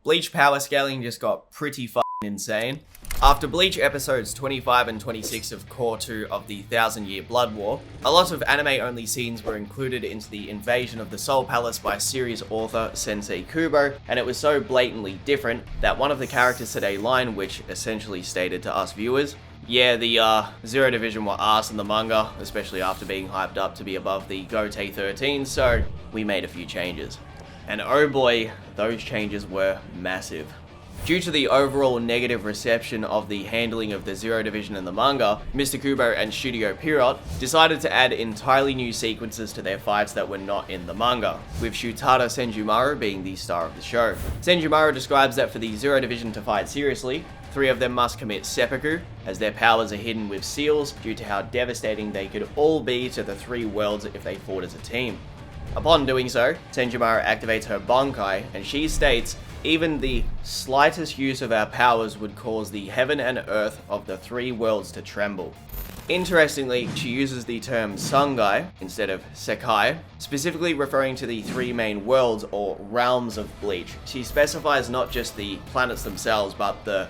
Bleach power scaling just got pretty f***ing insane. After Bleach episodes 25 and 26 of Core 2 of the 1000-Year Blood War, a lot of anime-only scenes were included into the invasion of the Soul Palace by series author Sensei Kubo, and it was so blatantly different that one of the characters said a line which essentially stated to us viewers, yeah, the Zero Division were arse in the manga, especially after being hyped up to be above the Gotei 13, so we made a few changes. And oh boy, those changes were massive. Due to the overall negative reception of the handling of the Zero Division in the manga, Mr. Kubo and Studio Pierrot decided to add entirely new sequences to their fights that were not in the manga, with Shutada Senjumaru being the star of the show. Senjumaru describes that for the Zero Division to fight seriously, 3 of them must commit seppuku, as their powers are hidden with seals due to how devastating they could all be to the 3 worlds if they fought as a team. Upon doing so, Senjumaru activates her Bankai, and she states, even the slightest use of our powers would cause the heaven and earth of the 3 worlds to tremble. Interestingly, she uses the term Sangai instead of Sekai, specifically referring to the 3 main worlds or realms of Bleach. She specifies not just the planets themselves, but the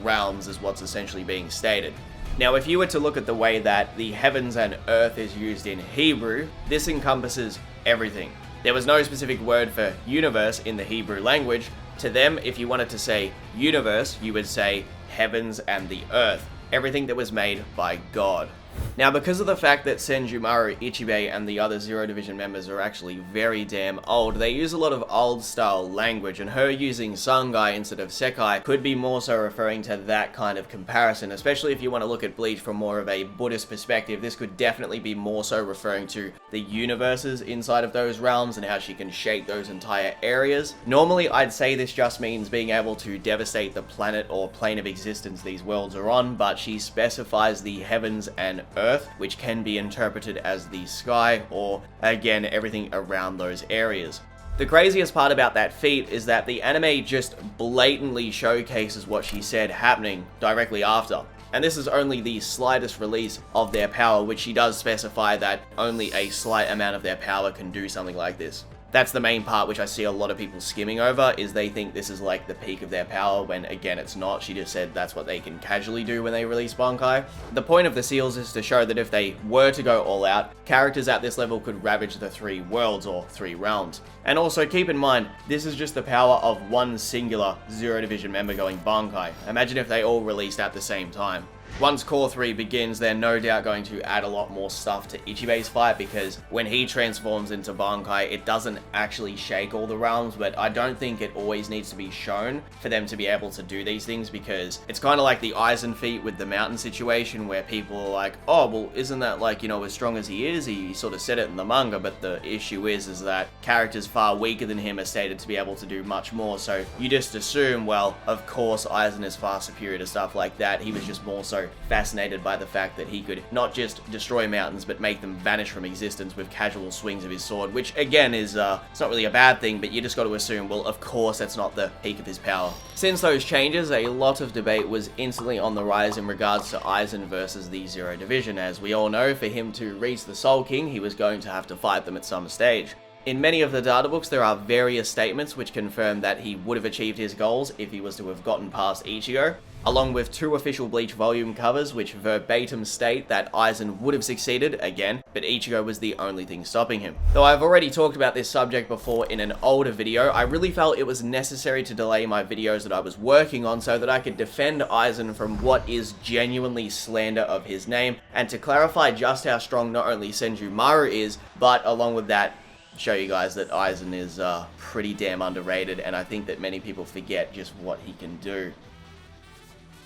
realms is what's essentially being stated. Now, if you were to look at the way that the heavens and earth is used in Hebrew, this encompasses everything. There was no specific word for universe in the Hebrew language. To them, if you wanted to say universe, you would say heavens and the earth. Everything that was made by God. Now, because of the fact that Senjumaru, Ichibe, and the other Zero Division members are actually very damn old, they use a lot of old-style language, and her using Sangai instead of Sekai could be more so referring to that kind of comparison, especially if you want to look at Bleach from more of a Buddhist perspective. This could definitely be more so referring to the universes inside of those realms and how she can shape those entire areas. Normally, I'd say this just means being able to devastate the planet or plane of existence these worlds are on, but she specifies the heavens and earth, which can be interpreted as the sky or, again, everything around those areas. The craziest part about that feat is that the anime just blatantly showcases what she said happening directly after. And this is only the slightest release of their power, which she does specify that only a slight amount of their power can do something like this. That's the main part which I see a lot of people skimming over, is they think this is like the peak of their power, when again it's not. She just said that's what they can casually do when they release Bankai. The point of the seals is to show that if they were to go all out, characters at this level could ravage the 3 worlds or 3 realms. And also keep in mind, this is just the power of one singular Zero Division member going Bankai. Imagine if they all released at the same time. Once Core 3 begins, they're no doubt going to add a lot more stuff to Ichibe's fight, because when he transforms into Bankai, it doesn't actually shake all the realms, but I don't think it always needs to be shown for them to be able to do these things, because it's kind of like the Aizen feat with the mountain situation, where people are like, oh, well, isn't that like, as strong as he is? He sort of said it in the manga, but the issue is that characters far weaker than him are stated to be able to do much more, so you just assume, well, of course Aizen is far superior to stuff like that. He was just more so fascinated by the fact that he could not just destroy mountains but make them vanish from existence with casual swings of his sword, which again is it's not really a bad thing, but you just got to assume, well, of course that's not the peak of his power. Since those changes, a lot of debate was instantly on the rise in regards to Aizen versus the Zero Division. As we all know, for him to reach the Soul King, he was going to have to fight them at some stage. In many of the data books, there are various statements which confirm that he would have achieved his goals if he was to have gotten past Ichigo, along with 2 official Bleach volume covers which verbatim state that Aizen would have succeeded again, but Ichigo was the only thing stopping him. Though I've already talked about this subject before in an older video, I really felt it was necessary to delay my videos that I was working on so that I could defend Aizen from what is genuinely slander of his name, and to clarify just how strong not only Senjumaru is, but along with that, show you guys that Aizen is pretty damn underrated, and I think that many people forget just what he can do.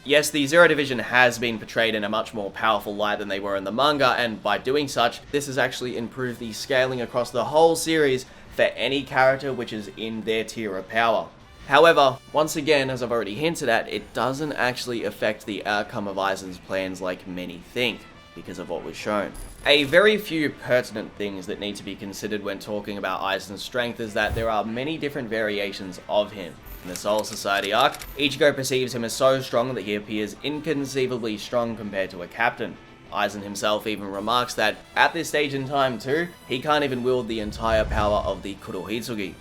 Yes, the Zero Division has been portrayed in a much more powerful light than they were in the manga, and by doing such, this has actually improved the scaling across the whole series for any character which is in their tier of power. However, once again, as I've already hinted at, it doesn't actually affect the outcome of Aizen's plans like many think, because of what was shown. A very few pertinent things that need to be considered when talking about Aizen's strength is that there are many different variations of him. In the Soul Society arc, Ichigo perceives him as so strong that he appears inconceivably strong compared to a captain. Aizen himself even remarks that, at this stage in time too, he can't even wield the entire power of the Kurohitsugi.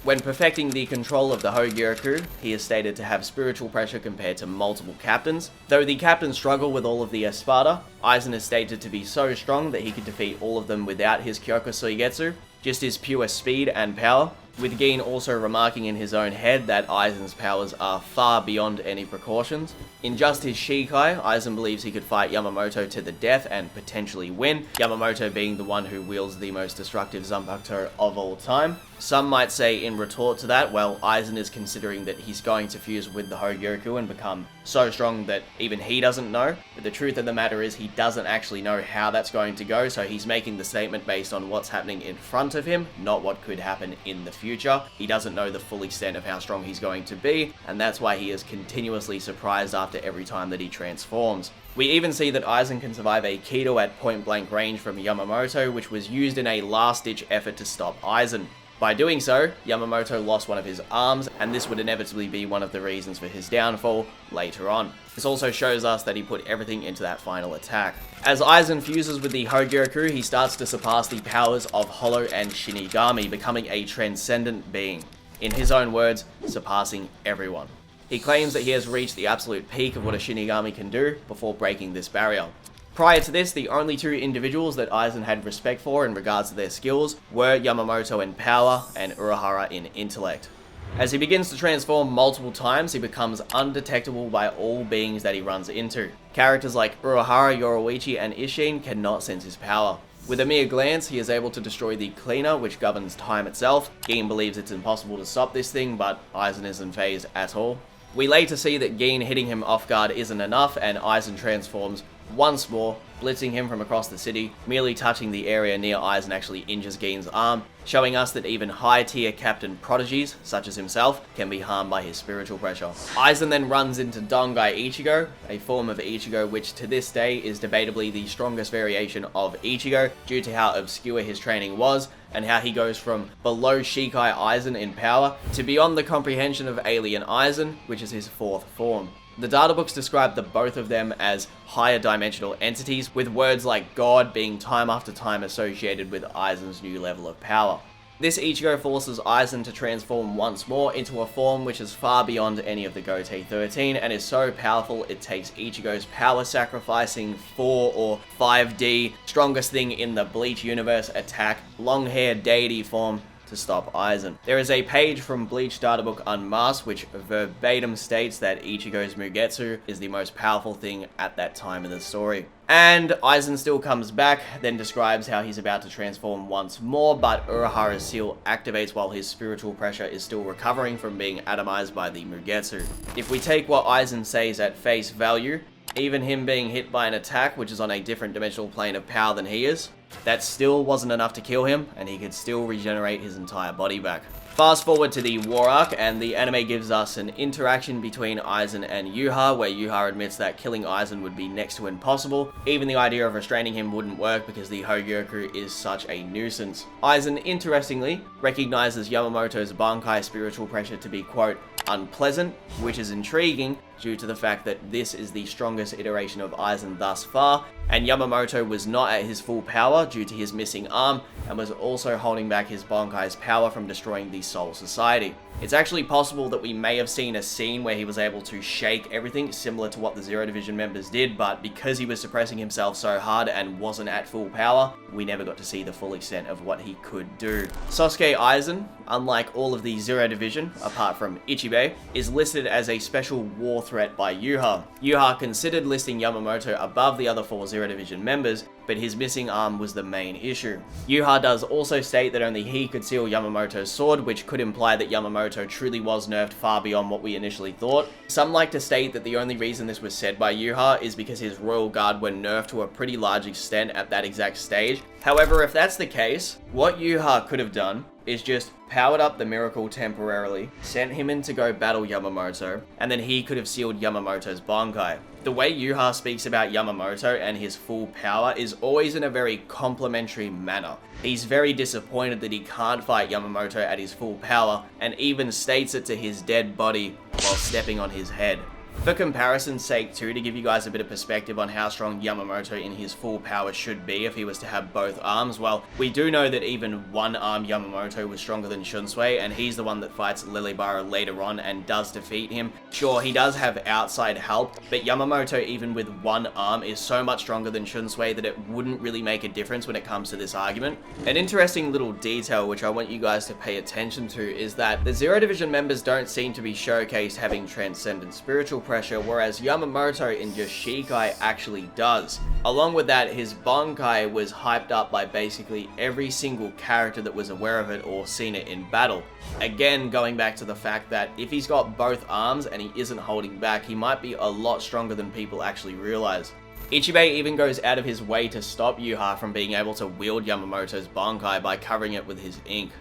When perfecting the control of the Hogyoku, he is stated to have spiritual pressure compared to multiple captains. Though the captains struggle with all of the Espada, Aizen is stated to be so strong that he could defeat all of them without his Kyoku Suigetsu, just his pure speed and power, with Gin also remarking in his own head that Aizen's powers are far beyond any precautions. In just his Shikai, Aizen believes he could fight Yamamoto to the death and potentially win, Yamamoto being the one who wields the most destructive Zanpakuto of all time. Some might say in retort to that, well, Aizen is considering that he's going to fuse with the Hogyoku and become so strong that even he doesn't know, but the truth of the matter is he doesn't actually know how that's going to go, so he's making the statement based on what's happening in front of him, not what could happen in the future. He doesn't know the full extent of how strong he's going to be, and that's why he is continuously surprised after every time that he transforms. We even see that Aizen can survive a Kido at point blank range from Yamamoto, which was used in a last-ditch effort to stop Aizen. By doing so, Yamamoto lost one of his arms, and this would inevitably be one of the reasons for his downfall later on. This also shows us that he put everything into that final attack. As Aizen fuses with the Hogyoku, he starts to surpass the powers of Hollow and Shinigami, becoming a transcendent being. In his own words, surpassing everyone. He claims that he has reached the absolute peak of what a Shinigami can do before breaking this barrier. Prior to this, the only two individuals that Aizen had respect for in regards to their skills were Yamamoto in power and Urahara in intellect. As he begins to transform multiple times, he becomes undetectable by all beings that he runs into. Characters like Urahara, Yoruichi, and Isshin cannot sense his power. With a mere glance, he is able to destroy the cleaner, which governs time itself. Gin believes it's impossible to stop this thing, but Aizen isn't phased at all. We later see that Gin hitting him off guard isn't enough, and Aizen transforms once more, blitzing him from across the city. Merely touching the area near Aizen actually injures Gin's arm, showing us that even high-tier captain prodigies, such as himself, can be harmed by his spiritual pressure. Aizen then runs into Dongai Ichigo, a form of Ichigo which to this day is debatably the strongest variation of Ichigo, due to how obscure his training was, and how he goes from below Shikai Aizen in power, to beyond the comprehension of Alien Aizen, which is his fourth form. The databooks describe the both of them as higher dimensional entities, with words like God being time after time associated with Aizen's new level of power. This Ichigo forces Aizen to transform once more into a form which is far beyond any of the Gotei 13 and is so powerful it takes Ichigo's power sacrificing 4 or 5D strongest thing in the Bleach universe attack, long-haired deity form, to stop Aizen. There is a page from Bleach Databook Unmasked which verbatim states that Ichigo's Mugetsu is the most powerful thing at that time in the story. And Aizen still comes back, then describes how he's about to transform once more, but Urahara's seal activates while his spiritual pressure is still recovering from being atomized by the Mugetsu. If we take what Aizen says at face value, even him being hit by an attack which is on a different dimensional plane of power than he is, that still wasn't enough to kill him, and he could still regenerate his entire body back. Fast forward to the war arc, and the anime gives us an interaction between Aizen and Yhwach, where Yhwach admits that killing Aizen would be next to impossible. Even the idea of restraining him wouldn't work because the Hogyoku is such a nuisance. Aizen, interestingly, recognizes Yamamoto's Bankai spiritual pressure to be, quote, unpleasant, which is intriguing due to the fact that this is the strongest iteration of Aizen thus far, and Yamamoto was not at his full power due to his missing arm, and was also holding back his Bankai's power from destroying the Soul Society. It's actually possible that we may have seen a scene where he was able to shake everything similar to what the Zero Division members did, but because he was suppressing himself so hard and wasn't at full power, we never got to see the full extent of what he could do. Sosuke Aizen, unlike all of the Zero Division, apart from Ichibe, is listed as a special war threat by Yhwach. Yhwach considered listing Yamamoto above the other 4 Zero Division members, but his missing arm was the main issue. Yhwach does also state that only he could seal Yamamoto's sword, which could imply that Yamamoto truly was nerfed far beyond what we initially thought. Some like to state that the only reason this was said by Yhwach is because his Royal Guard were nerfed to a pretty large extent at that exact stage. However, if that's the case, what Yhwach could have done is just powered up the miracle temporarily, sent him in to go battle Yamamoto, and then he could have sealed Yamamoto's Bankai. The way Yhwach speaks about Yamamoto and his full power is always in a very complimentary manner. He's very disappointed that he can't fight Yamamoto at his full power, and even states it to his dead body while stepping on his head. For comparison's sake too, to give you guys a bit of perspective on how strong Yamamoto in his full power should be if he was to have both arms, well, we do know that even one-arm Yamamoto was stronger than Shunsui, and he's the one that fights Lilibara later on and does defeat him. Sure, he does have outside help, but Yamamoto, even with one arm, is so much stronger than Shunsui that it wouldn't really make a difference when it comes to this argument. An interesting little detail which I want you guys to pay attention to is that the Zero Division members don't seem to be showcased having transcendent spiritual pressure, whereas Yamamoto in just Shikai actually does. Along with that, his Bankai was hyped up by basically every single character that was aware of it or seen it in battle. Again, going back to the fact that if he's got both arms and he isn't holding back, he might be a lot stronger than people actually realize. Ichigo even goes out of his way to stop Yhwach from being able to wield Yamamoto's Bankai by covering it with his ink.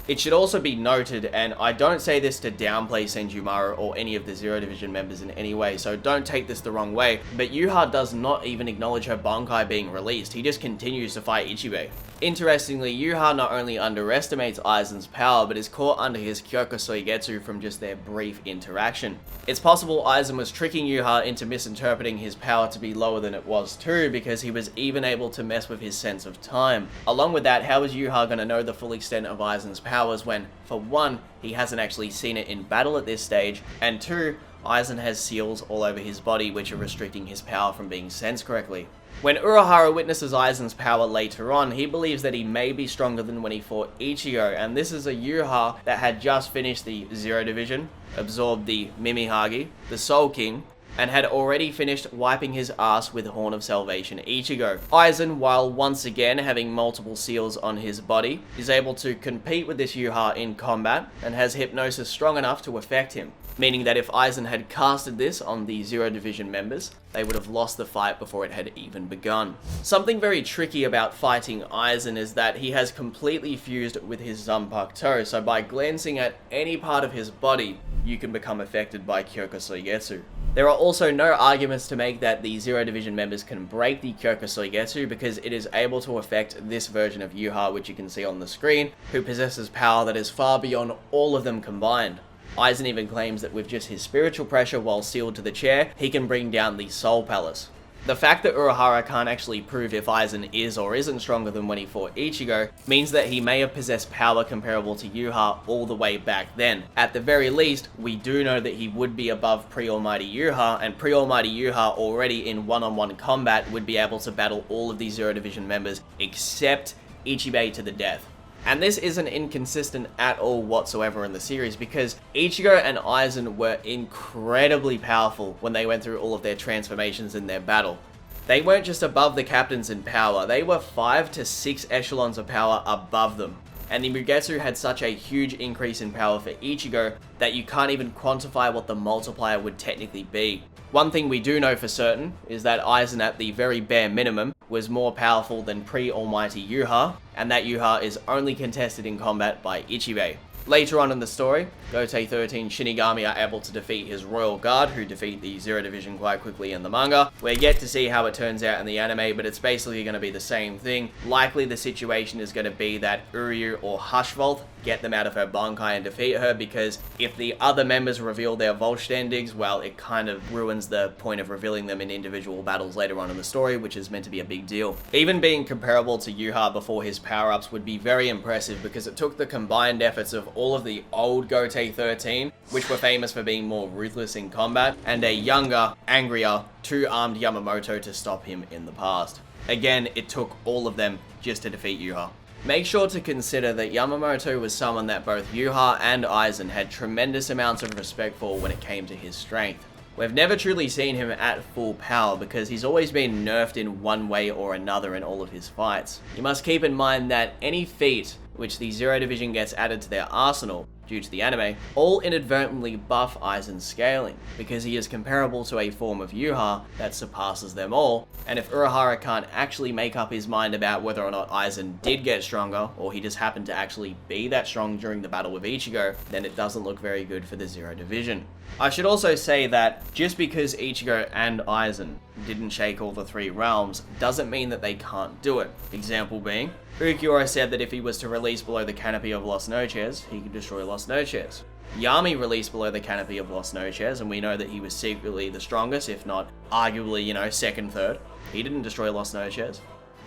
It should also be noted, and I don't say this to downplay Senjumaru or any of the Zero Division members in any way, so don't take this the wrong way, but Yhwach does not even acknowledge her Bankai being released, he just continues to fight Ichigo. Interestingly, Yhwach not only underestimates Aizen's power, but is caught under his Kyoku Soigetsu from just their brief interaction. It's possible Aizen was tricking Yhwach into misinterpreting his power to be lower than it was too, because he was even able to mess with his sense of time. Along with that, how is Yhwach going to know the full extent of Aizen's powers when, for one, he hasn't actually seen it in battle at this stage, and two, Aizen has seals all over his body which are restricting his power from being sensed correctly. When Urahara witnesses Aizen's power later on, he believes that he may be stronger than when he fought Ichigo, and this is a Yhwach that had just finished the Zero Division, absorbed the Mimihagi, the Soul King, and had already finished wiping his ass with Horn of Salvation Ichigo. Aizen, while once again having multiple seals on his body, is able to compete with this Yhwach in combat, and has hypnosis strong enough to affect him. Meaning that if Aizen had casted this on the Zero Division members, they would have lost the fight before it had even begun. Something very tricky about fighting Aizen is that he has completely fused with his Zanpakuto, so by glancing at any part of his body, you can become affected by Kyoku Soigetsu. There are also no arguments to make that the Zero Division members can break the Kyoku Soigetsu because it is able to affect this version of Yhwach, which you can see on the screen, who possesses power that is far beyond all of them combined. Aizen even claims that with just his spiritual pressure while sealed to the chair, he can bring down the Soul Palace. The fact that Urahara can't actually prove if Aizen is or isn't stronger than when he fought Ichigo means that he may have possessed power comparable to Yhwach all the way back then. At the very least, we do know that he would be above Pre-Almighty Yhwach, and Pre-Almighty Yhwach already in one-on-one combat would be able to battle all of these Zero Division members except Ichigo to the death. And this isn't inconsistent at all whatsoever in the series, because Ichigo and Aizen were incredibly powerful when they went through all of their transformations in their battle. They weren't just above the captains in power, they were 5 to 6 echelons of power above them. And the Mugetsu had such a huge increase in power for Ichigo that you can't even quantify what the multiplier would technically be. One thing we do know for certain is that Aizen, at the very bare minimum, was more powerful than pre-almighty Yhwach, and that Yhwach is only contested in combat by Ichigo. Later on in the story, Gotei 13 Shinigami are able to defeat his royal guard, who defeat the Zero Division quite quickly in the manga. We're yet to see how it turns out in the anime, but it's basically going to be the same thing. Likely the situation is going to be that Uryu or Hushvolt get them out of her Bankai and defeat her, because if the other members reveal their Vollständigs, well, it kind of ruins the point of revealing them in individual battles later on in the story, which is meant to be a big deal. Even being comparable to Yhwach before his power-ups would be very impressive, because it took the combined efforts of all of the old Gotei 13, which were famous for being more ruthless in combat, and a younger, angrier, two-armed Yamamoto to stop him in the past. Again, it took all of them just to defeat Yhwach. Make sure to consider that Yamamoto was someone that both Yhwach and Aizen had tremendous amounts of respect for when it came to his strength. We've never truly seen him at full power because he's always been nerfed in one way or another in all of his fights. You must keep in mind that any feat which the Zero Division gets added to their arsenal due to the anime, all inadvertently buff Aizen's scaling, because he is comparable to a form of Yhwach that surpasses them all, and if Urahara can't actually make up his mind about whether or not Aizen did get stronger, or he just happened to actually be that strong during the battle with Ichigo, then it doesn't look very good for the Zero Division. I should also say that just because Ichigo and Aizen didn't shake all the 3 realms, doesn't mean that they can't do it. Example being, Ukiura said that if he was to release below the canopy of Las Noches, he could destroy Las Noches. Yami released below the canopy of Lost Noches, and we know that he was secretly the strongest, if not arguably, second, third. He didn't destroy Lost Noches.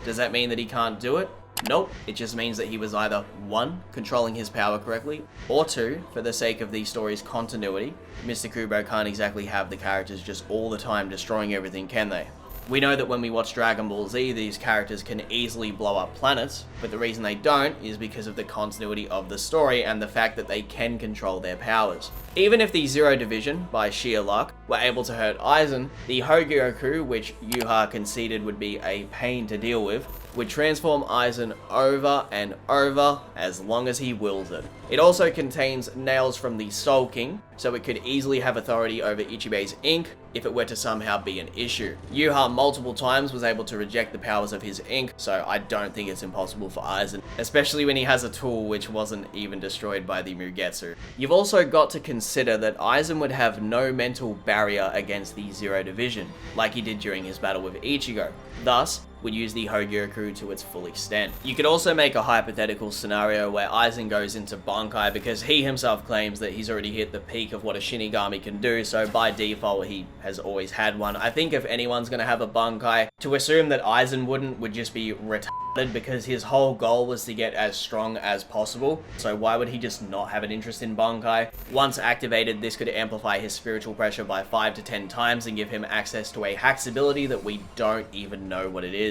Does that mean that he can't do it? Nope. It just means that he was either 1, controlling his power correctly, or 2, for the sake of the story's continuity, Mr. Kubo can't exactly have the characters just all the time destroying everything, can they? We know that when we watch Dragon Ball Z, these characters can easily blow up planets, but the reason they don't is because of the continuity of the story and the fact that they can control their powers. Even if the Zero Division, by sheer luck, were able to hurt Aizen, the Hogyoku, which Yhwach conceded would be a pain to deal with, would transform Aizen over and over as long as he wills it. It also contains nails from the Soul King, so it could easily have authority over Ichibe's ink if it were to somehow be an issue. Yhwach multiple times was able to reject the powers of his ink, so I don't think it's impossible for Aizen, especially when he has a tool which wasn't even destroyed by the Mugetsu. You've also got to consider that Aizen would have no mental barrier against the Zero Division, like he did during his battle with Ichigo. Thus, would use the Hogyoku to its full extent. You could also make a hypothetical scenario where Aizen goes into Bankai because he himself claims that he's already hit the peak of what a Shinigami can do, so by default he has always had one. I think if anyone's gonna have a Bankai, to assume that Aizen wouldn't would just be retarded because his whole goal was to get as strong as possible, so why would he just not have an interest in Bankai? Once activated, this could amplify his spiritual pressure by 5 to 10 times and give him access to a hacks ability that we don't even know what it is.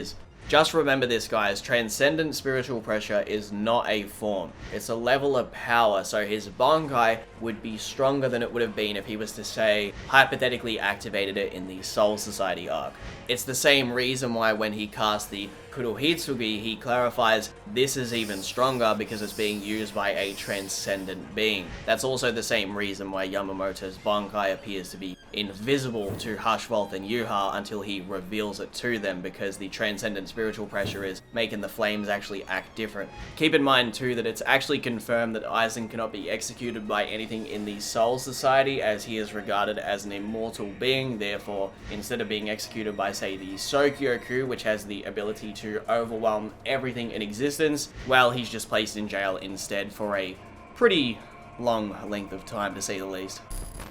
Just remember this, guys, Transcendent spiritual pressure is not a form. It's a level of power, so his Bankai would be stronger than it would have been if he was to, say, hypothetically activated it in the Soul Society arc. It's the same reason why when he cast the Kurohitsugi, he clarifies this is even stronger because it's being used by a transcendent being. That's also the same reason why Yamamoto's Bankai appears to be invisible to Hushwolf and Yhwach until he reveals it to them, because the transcendent spiritual pressure is making the flames actually act different. Keep in mind too that it's actually confirmed that Aizen cannot be executed by anything in the Soul Society, as he is regarded as an immortal being. Therefore, instead of being executed by, say, the Sokyoku, which has the ability to overwhelm everything in existence, well, he's just placed in jail instead for a pretty long length of time, to say the least.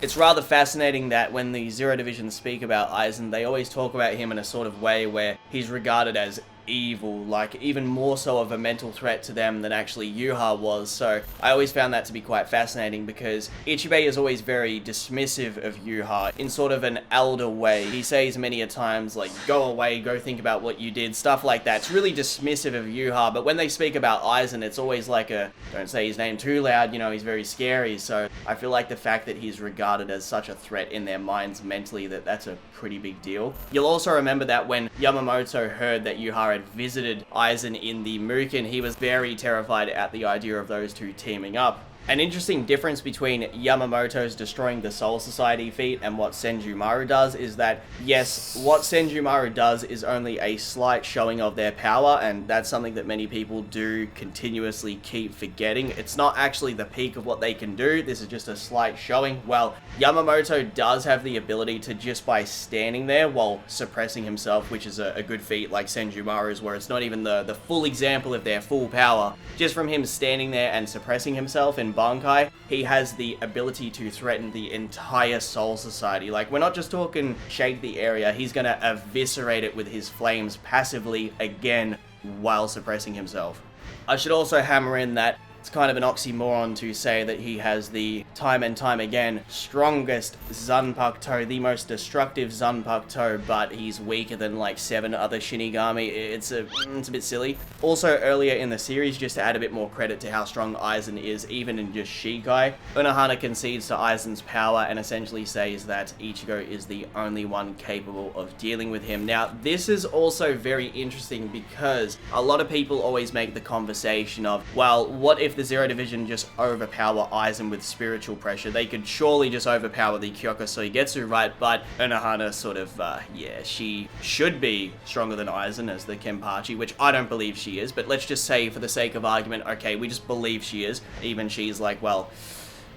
It's rather fascinating that when the Zero Division speak about Aizen, they always talk about him in a sort of way where he's regarded as evil, like even more so of a mental threat to them than actually Yhwach was. So I always found that to be quite fascinating, because Ichibe is always very dismissive of Yhwach in sort of an elder way. He says many a times, like, go away, go think about what you did, stuff like that. It's really dismissive of Yhwach, but when they speak about Aizen, it's always like a, don't say his name too loud, he's very scary. So I feel like the fact that he's regarded as such a threat in their minds mentally, that's a pretty big deal. You'll also remember that when Yamamoto heard that Yhwach had visited Aizen in the Muken, he was very terrified at the idea of those two teaming up. An interesting difference between Yamamoto's destroying the Soul Society feat and what Senjumaru does is that, yes, what Senjumaru does is only a slight showing of their power, and that's something that many people do continuously keep forgetting. It's not actually the peak of what they can do, this is just a slight showing. Well, Yamamoto does have the ability to, just by standing there while suppressing himself, which is a good feat like Senjumaru's, where it's not even the full example of their full power, just from him standing there and suppressing himself in Bankai, he has the ability to threaten the entire Soul Society. Like, we're not just talking shake the area, he's gonna eviscerate it with his flames passively again while suppressing himself. I should also hammer in that it's kind of an oxymoron to say that he has the time and time again strongest Zanpakuto, the most destructive Zanpakuto, but he's weaker than like 7 other Shinigami. It's a bit silly. Also, earlier in the series, just to add a bit more credit to how strong Aizen is, even in just Shikai, Unohana concedes to Aizen's power and essentially says that Ichigo is the only one capable of dealing with him. Now, this is also very interesting because a lot of people always make the conversation of, well, what if the Zero Division just overpower Aizen with spiritual pressure? They could surely just overpower the Kyoko Soigetsu, right? But Unohana sort of, yeah, she should be stronger than Aizen as the Kenpachi, which I don't believe she is, but let's just say for the sake of argument, okay, we just believe she is. Even she's like, well,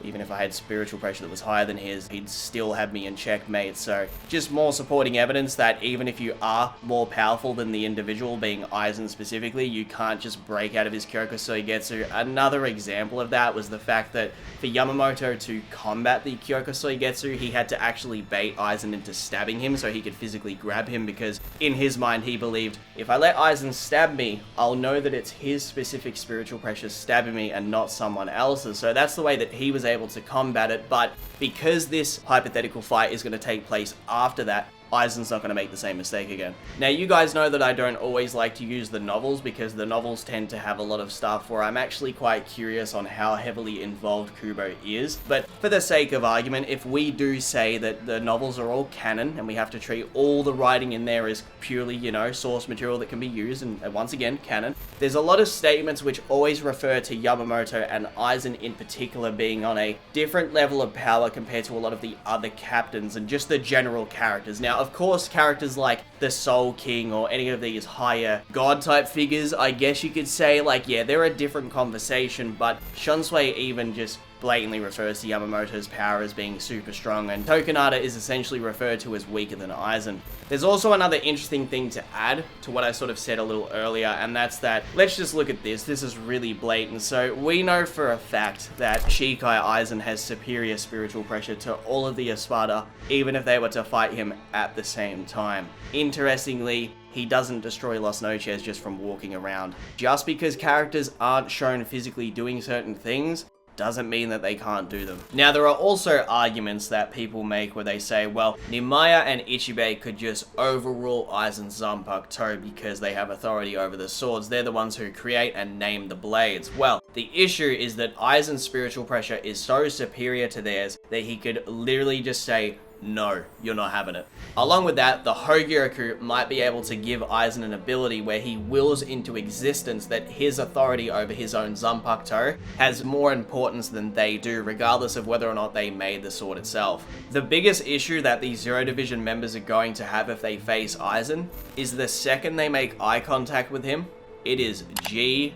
even if I had spiritual pressure that was higher than his, he'd still have me in checkmate. So just more supporting evidence that even if you are more powerful than the individual, being Aizen specifically, you can't just break out of his Kyokusoi Getsu. Another example of that was the fact that for Yamamoto to combat the Kyokusoi Getsu, he had to actually bait Aizen into stabbing him so he could physically grab him, because in his mind he believed, if I let Aizen stab me, I'll know that it's his specific spiritual pressure stabbing me and not someone else's. So that's the way that he was able to combat it. But because this hypothetical fight is going to take place after that, Aizen's not going to make the same mistake again. Now, you guys know that I don't always like to use the novels, because the novels tend to have a lot of stuff where I'm actually quite curious on how heavily involved Kubo is. But for the sake of argument, if we do say that the novels are all canon and we have to treat all the writing in there as purely, you know, source material that can be used, and once again, canon, there's a lot of statements which always refer to Yamamoto and Aizen in particular being on a different level of power compared to a lot of the other captains and just the general characters. Now, of course, characters like the Soul King or any of these higher god-type figures, I guess you could say, like, yeah, they're a different conversation, but Shunsui even just blatantly refers to Yamamoto's power as being super strong, and Tokunada is essentially referred to as weaker than Aizen. There's also another interesting thing to add to what I sort of said a little earlier, and that's that, let's just look at this. This is really blatant. So we know for a fact that Shikai Aizen has superior spiritual pressure to all of the Espada, even if they were to fight him at the same time. Interestingly, he doesn't destroy Las Noches just from walking around. Just because characters aren't shown physically doing certain things doesn't mean that they can't do them. Now, there are also arguments that people make where they say, well, Nimaya and Ichibe could just overrule Aizen's Zanpakuto because they have authority over the swords. They're the ones who create and name the blades. Well, the issue is that Aizen's spiritual pressure is so superior to theirs that he could literally just say, no, you're not having it. Along with that, the Hogyoku might be able to give Aizen an ability where he wills into existence that his authority over his own Zanpakuto has more importance than they do, regardless of whether or not they made the sword itself. The biggest issue that these Zero Division members are going to have if they face Aizen is the second they make eye contact with him, it is G.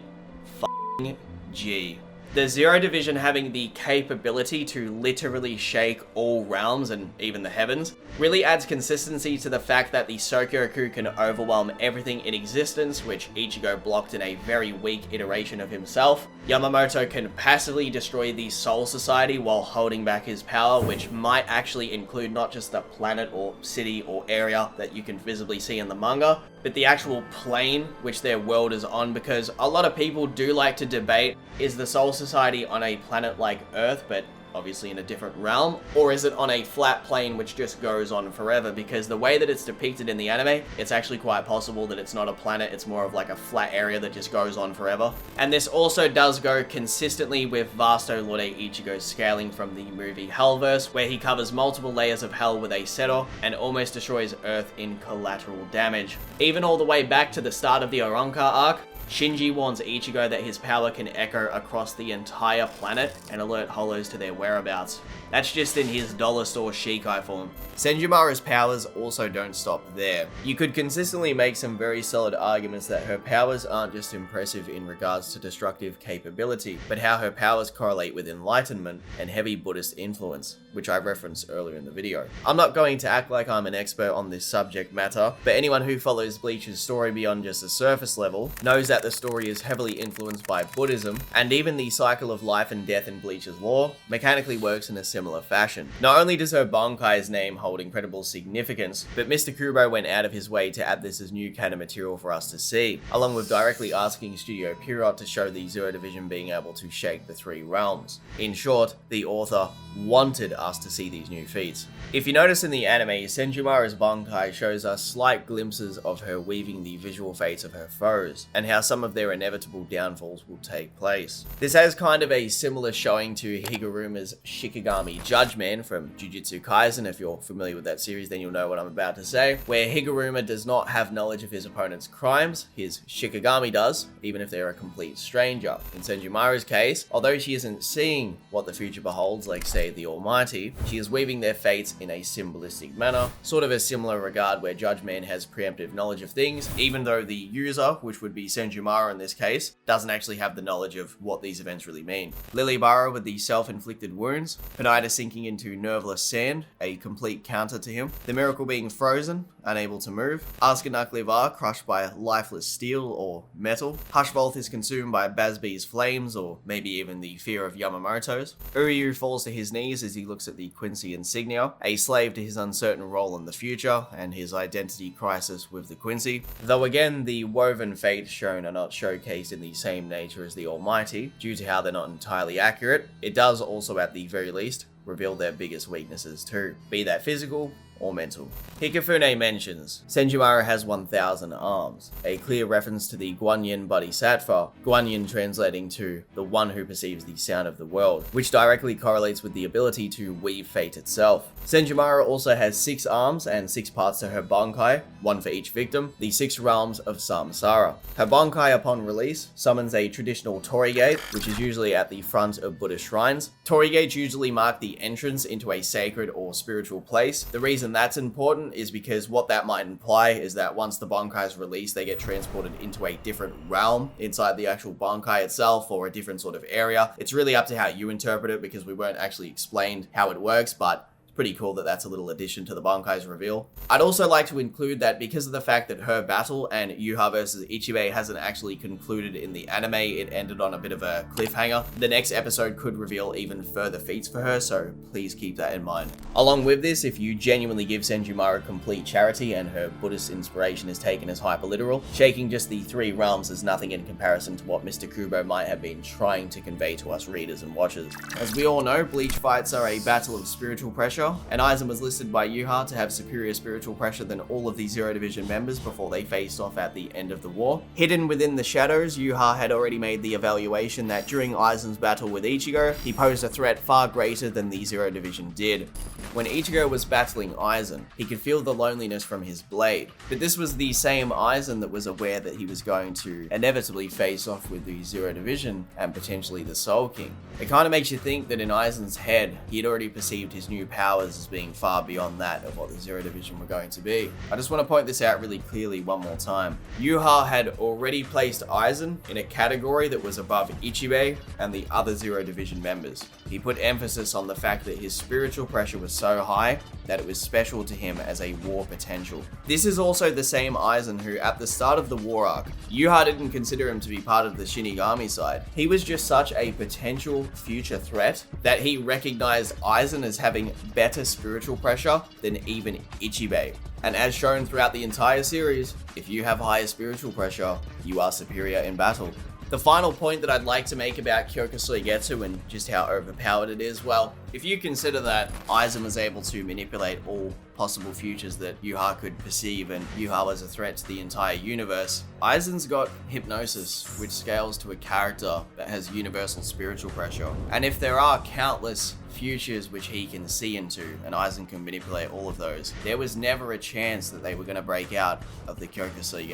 The Zero Division having the capability to literally shake all realms and even the heavens really adds consistency to the fact that the Sokyoku can overwhelm everything in existence, which Ichigo blocked in a very weak iteration of himself. Yamamoto can passively destroy the Soul Society while holding back his power, which might actually include not just the planet or city or area that you can visibly see in the manga, but the actual plane which their world is on, because a lot of people do like to debate, is the Soul Society on a planet like Earth, but obviously in a different realm, or is it on a flat plane which just goes on forever? Because the way that it's depicted in the anime, it's actually quite possible that it's not a planet, it's more of like a flat area that just goes on forever. And this also does go consistently with Vasto Lorde Ichigo scaling from the movie Hellverse, where he covers multiple layers of hell with a Seto and almost destroys Earth in collateral damage. Even all the way back to the start of the Oronka arc, Shinji warns Ichigo that his power can echo across the entire planet and alert Hollows to their whereabouts. That's just in his dollar store Shikai form. Senjumaru's powers also don't stop there. You could consistently make some very solid arguments that her powers aren't just impressive in regards to destructive capability, but how her powers correlate with enlightenment and heavy Buddhist influence, which I referenced earlier in the video. I'm not going to act like I'm an expert on this subject matter, but anyone who follows Bleach's story beyond just the surface level knows that the story is heavily influenced by Buddhism, and even the cycle of life and death in Bleach's lore mechanically works in a similar fashion. Not only does her Bankai's name hold incredible significance, but Mr. Kubo went out of his way to add this as new canon material for us to see, along with directly asking Studio Pierrot to show the Zero Division being able to shake the three realms. In short, the author wanted us to see these new feats. If you notice in the anime, Senjumaru's Bankai shows us slight glimpses of her weaving the visual fates of her foes, and how some of their inevitable downfalls will take place. This has kind of a similar showing to Higuruma's Shikigami Judgeman from Jujutsu Kaisen. If you're familiar with that series, then you'll know what I'm about to say, where Higuruma does not have knowledge of his opponent's crimes, his Shikigami does, even if they're a complete stranger. In Senjumaru's case, although she isn't seeing what the future beholds, like say the Almighty, she is weaving their fates in a symbolistic manner, sort of a similar regard where Judgeman has preemptive knowledge of things, even though the user, which would be Senjumaru Senjumaru in this case, doesn't actually have the knowledge of what these events really mean. Lilybara with the self-inflicted wounds, Pineda sinking into nerveless sand, a complete counter to him, the Miracle being frozen, unable to move, Askanaklivar crushed by lifeless steel or metal, Hushvolth is consumed by Basby's flames or maybe even the fear of Yamamoto's, Uryu falls to his knees as he looks at the Quincy insignia, a slave to his uncertain role in the future and his identity crisis with the Quincy. Though again, the woven fates shown are not showcased in the same nature as the Almighty, due to how they're not entirely accurate, it does also at the very least reveal their biggest weaknesses too, be that physical or mental. Hikifune mentions, Senjumaru has 1,000 arms, a clear reference to the Guanyin Bodhisattva, Guanyin translating to the one who perceives the sound of the world, which directly correlates with the ability to weave fate itself. Senjumaru also has 6 arms and 6 parts to her Bankai, one for each victim, the 6 realms of Samsara. Her Bankai upon release summons a traditional Torigate, which is usually at the front of Buddhist shrines. Torigates usually mark the entrance into a sacred or spiritual place. The reason that's important is because what that might imply is that once the Bankai is released, they get transported into a different realm inside the actual Bankai itself or a different sort of area. It's really up to how you interpret it because we weren't actually explained how it works, but pretty cool that that's a little addition to the Bankai's reveal. I'd also like to include that because of the fact that her battle and Yhwach versus Ichigo hasn't actually concluded in the anime, it ended on a bit of a cliffhanger. The next episode could reveal even further feats for her, so please keep that in mind. Along with this, if you genuinely give Senjumaru complete charity and her Buddhist inspiration is taken as hyperliteral, shaking just the 3 realms is nothing in comparison to what Mr. Kubo might have been trying to convey to us readers and watchers. As we all know, Bleach fights are a battle of spiritual pressure, and Aizen was listed by Yhwach to have superior spiritual pressure than all of the Zero Division members before they faced off at the end of the war. Hidden within the shadows, Yhwach had already made the evaluation that during Aizen's battle with Ichigo, he posed a threat far greater than the Zero Division did. When Ichigo was battling Aizen, he could feel the loneliness from his blade, but this was the same Aizen that was aware that he was going to inevitably face off with the Zero Division and potentially the Soul King. It kind of makes you think that in Aizen's head, he had already perceived his new powers as being far beyond that of what the Zero Division were going to be. I just want to point this out really clearly one more time. Yhwach had already placed Aizen in a category that was above Ichigo and the other Zero Division members. He put emphasis on the fact that his spiritual pressure was so high that it was special to him as a war potential. This is also the same Aizen who, at the start of the war arc, Yhwach didn't consider him to be part of the Shinigami side. He was just such a potential future threat that he recognized Aizen as having better spiritual pressure than even Ichigo. And as shown throughout the entire series, if you have higher spiritual pressure, you are superior in battle. The final point that I'd like to make about Kyokusui and just how overpowered it is, well, if you consider that Aizen was able to manipulate all possible futures that Yhwach could perceive and Yhwach was a threat to the entire universe, Aizen's got hypnosis, which scales to a character that has universal spiritual pressure. And if there are countless futures which he can see into, and Aizen can manipulate all of those, there was never a chance that they were going to break out of the Kyokusui.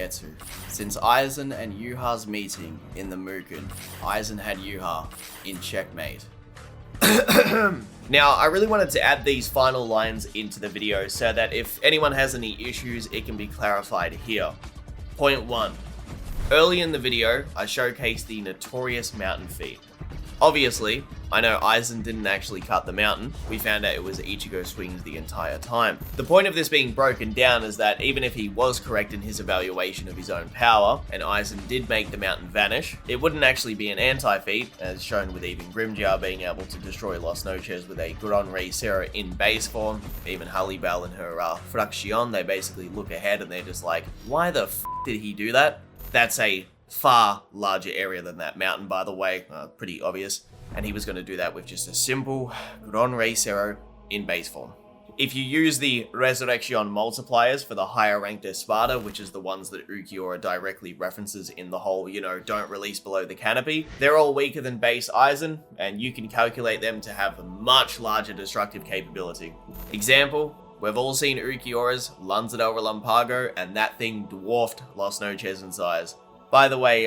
Since Aizen and Yhwach's meeting in the Mugen, Aizen had Yhwach in checkmate. Now, I really wanted to add these final lines into the video so that if anyone has any issues, it can be clarified here. Point 1. Early in the video, I showcased the notorious mountain feat. Obviously, I know Aizen didn't actually cut the mountain. We found out it was Ichigo swings the entire time. The point of this being broken down is that even if he was correct in his evaluation of his own power, and Aizen did make the mountain vanish, it wouldn't actually be an anti-feat, as shown with even Grimmjow being able to destroy Los Noches with a Gron Rei Sera in base form. Even Hallibell and her Fraction, they basically look ahead and they're just like, why the f did he do that? That's a far larger area than that mountain, by the way, pretty obvious. And he was going to do that with just a simple Gron Rei Sera in base form. If you use the Resurrection multipliers for the higher ranked Espada, which is the ones that Ukiura directly references in the whole, don't release below the canopy, they're all weaker than base Aizen, and you can calculate them to have a much larger destructive capability. Example, we've all seen Ukiura's Lanza del Relampago, and that thing dwarfed Los Noches in size. By the way,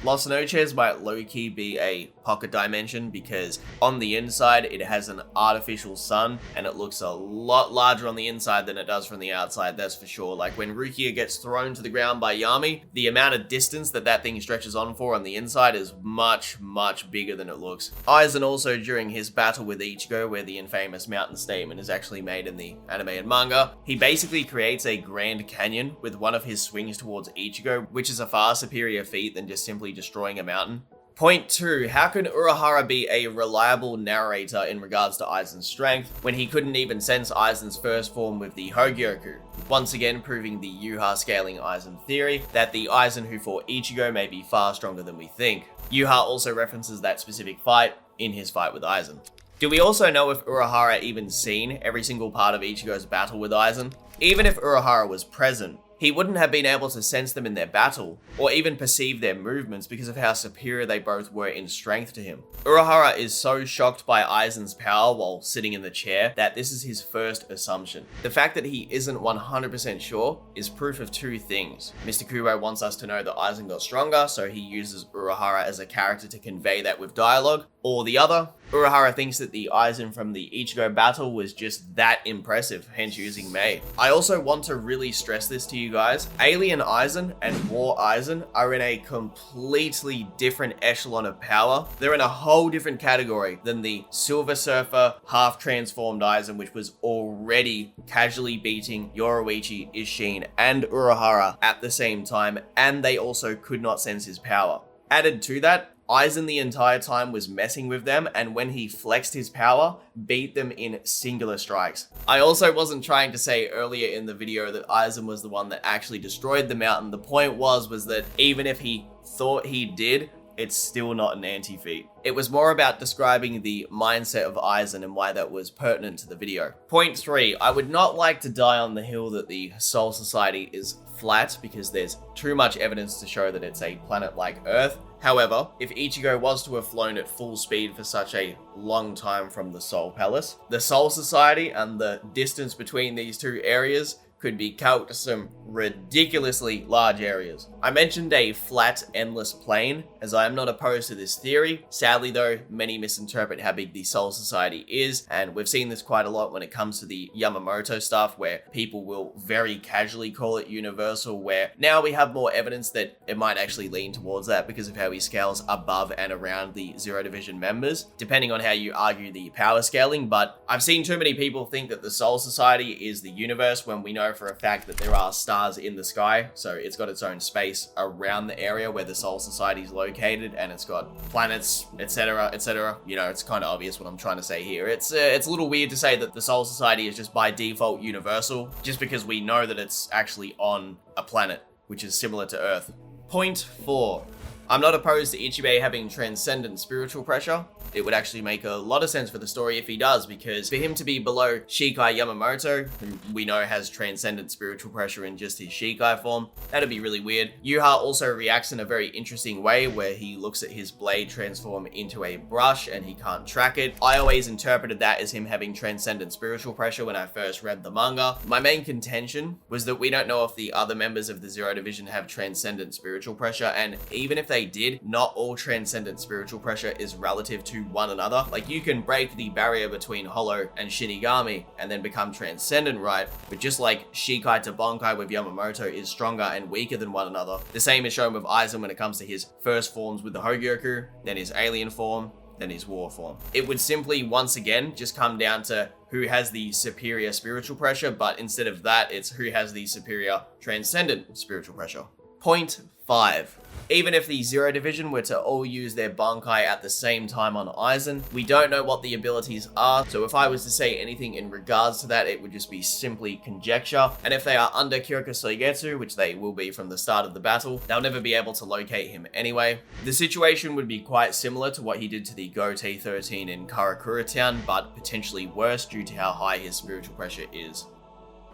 Los Noches might low-key be a pocket dimension, because on the inside it has an artificial sun and it looks a lot larger on the inside than it does from the outside, that's for sure. Like when Rukia gets thrown to the ground by Yami, the amount of distance that thing stretches on for on the inside is much bigger than it looks. Aizen also, during his battle with Ichigo, where the infamous mountain statement is actually made in the anime and manga, he basically creates a Grand Canyon with one of his swings towards Ichigo, which is a far superior feat than just simply destroying a mountain. Point 2. How can Urahara be a reliable narrator in regards to Aizen's strength when he couldn't even sense Aizen's first form with the Hogyoku? Once again proving the Yhwach scaling Aizen theory that the Aizen who fought Ichigo may be far stronger than we think. Yhwach also references that specific fight in his fight with Aizen. Do we also know if Urahara even seen every single part of Ichigo's battle with Aizen? Even if Urahara was present, he wouldn't have been able to sense them in their battle, or even perceive their movements because of how superior they both were in strength to him. Urahara is so shocked by Aizen's power while sitting in the chair that this is his first assumption. The fact that he isn't 100% sure is proof of two things. Mr. Kubo wants us to know that Aizen got stronger, so he uses Urahara as a character to convey that with dialogue, or the other, Urahara thinks that the Aizen from the Ichigo battle was just that impressive, hence using Mei. I also want to really stress this to you guys. Alien Aizen and War Aizen are in a completely different echelon of power. They're in a whole different category than the Silver Surfer half-transformed Aizen, which was already casually beating Yoruichi, Isshin, and Urahara at the same time, and they also could not sense his power. Added to that, Aizen the entire time was messing with them, and when he flexed his power, beat them in singular strikes. I also wasn't trying to say earlier in the video that Aizen was the one that actually destroyed the mountain. The point was that even if he thought he did, it's still not an anti-feat. It was more about describing the mindset of Aizen and why that was pertinent to the video. Point 3. I would not like to die on the hill that the Soul Society is flat, because there's too much evidence to show that it's a planet like Earth. However, if Ichigo was to have flown at full speed for such a long time from the Soul Palace, the Soul Society and the distance between these two areas could be calced to some ridiculously large areas. I mentioned a flat, endless plane, as I am not opposed to this theory. Sadly though, many misinterpret how big the Soul Society is, and we've seen this quite a lot when it comes to the Yamamoto stuff, where people will very casually call it universal, where now we have more evidence that it might actually lean towards that because of how he scales above and around the Zero Division members, depending on how you argue the power scaling. But I've seen too many people think that the Soul Society is the universe, when we know for a fact that there are stars in the sky, so it's got its own space around the area where the Soul Society is located, and it's got planets, etc, etc. You know, it's kind of obvious what I'm trying to say here. It's a little weird to say that the Soul Society is just by default universal, just because we know that it's actually on a planet, which is similar to Earth. Point 4. I'm not opposed to Ichibe having transcendent spiritual pressure. It would actually make a lot of sense for the story if he does, because for him to be below Shikai Yamamoto, who we know has transcendent spiritual pressure in just his Shikai form, that'd be really weird. Yhwach also reacts in a very interesting way, where he looks at his blade transform into a brush and he can't track it. I always interpreted that as him having transcendent spiritual pressure when I first read the manga. My main contention was that we don't know if the other members of the Zero Division have transcendent spiritual pressure, and even if they did, not all transcendent spiritual pressure is relative to one another. Like, you can break the barrier between Hollow and Shinigami and then become transcendent, right? But just like Shikai to Bonkai with Yamamoto is stronger and weaker than one another, the same is shown with Aizen when it comes to his first forms with the Hogyoku, then his alien form, then his war form. It would simply, once again, just come down to who has the superior spiritual pressure, but instead of that, it's who has the superior transcendent spiritual pressure. Point 5. Even if the Zero Division were to all use their Bankai at the same time on Aizen, we don't know what the abilities are, so if I was to say anything in regards to that, it would just be simply conjecture. And if they are under Kyoka Soigetsu, which they will be from the start of the battle, they'll never be able to locate him anyway. The situation would be quite similar to what he did to the Go T13 in Karakura Town, but potentially worse due to how high his spiritual pressure is.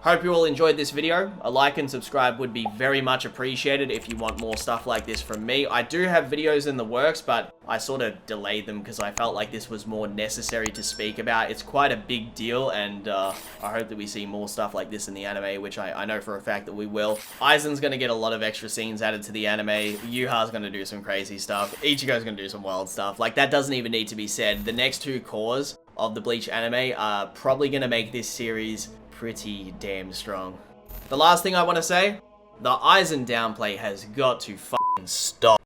Hope you all enjoyed this video. A like and subscribe would be very much appreciated if you want more stuff like this from me. I do have videos in the works, but I sort of delayed them because I felt like this was more necessary to speak about. It's quite a big deal, and I hope that we see more stuff like this in the anime, which I know for a fact that we will. Aizen's going to get a lot of extra scenes added to the anime. Yhwach's going to do some crazy stuff. Ichigo's going to do some wild stuff. Like, that doesn't even need to be said. The next two cores of the Bleach anime are probably going to make this series pretty damn strong. The last thing I want to say, the Aizen downplay has got to fucking stop.